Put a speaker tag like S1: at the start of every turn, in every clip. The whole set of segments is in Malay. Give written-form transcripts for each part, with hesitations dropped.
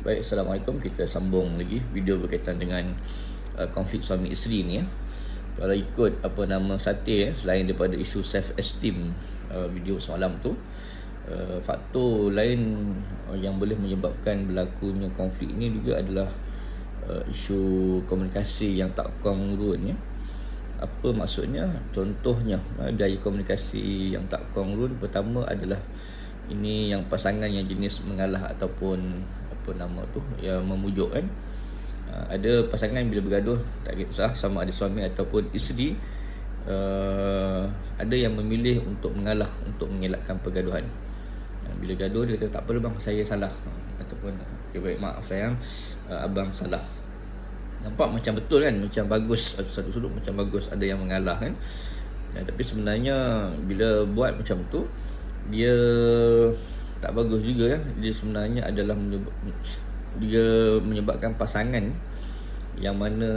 S1: Baik, Assalamualaikum. Kita sambung lagi video berkaitan dengan konflik suami isteri ni ya. Kalau ikut sate selain daripada isu self esteem video semalam tu, faktor lain yang boleh menyebabkan berlakunya konflik ini juga adalah isu komunikasi yang tak kongruent ya. Apa maksudnya? Contohnya gaya komunikasi yang tak kongruent pertama adalah ini yang pasangan yang jenis mengalah ataupun memujuk kan. Ada pasangan bila bergaduh, tak kisah sama ada suami ataupun isteri, ada yang memilih untuk mengalah untuk mengelakkan pergaduhan. Bila gaduh dia kata tak apa bang, saya salah, ataupun okay, baik maaf sayang, abang salah. Nampak macam betul kan, macam bagus, satu sudut macam bagus ada yang mengalah kan. Tapi sebenarnya bila buat macam tu, dia tak bagus juga kan. Dia sebenarnya adalah menyebabkan pasangan yang mana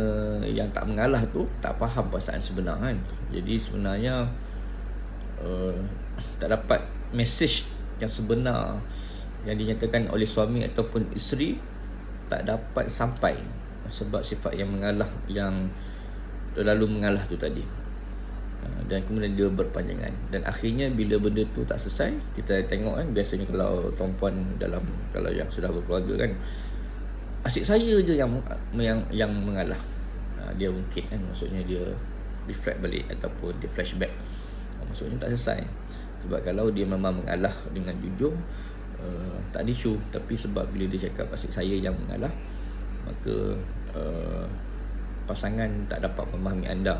S1: yang tak mengalah tu tak faham perasaan sebenar kan. Jadi sebenarnya tak dapat mesej yang sebenar yang dinyatakan oleh suami ataupun isteri, tak dapat sampai sebab sifat yang mengalah, yang terlalu mengalah tu tadi. Dan kemudian dia berpanjangan, dan akhirnya bila benda tu tak selesai, kita tengok kan, biasanya kalau perempuan kalau yang sudah berkeluarga kan, asyik saya je yang mengalah. Dia mungkin kan, maksudnya dia reflect balik ataupun dia flashback, maksudnya tak selesai. Sebab kalau dia memang mengalah dengan jujur, tak ada isu. Tapi sebab bila dia cakap asyik saya yang mengalah, maka pasangan tak dapat memahami anda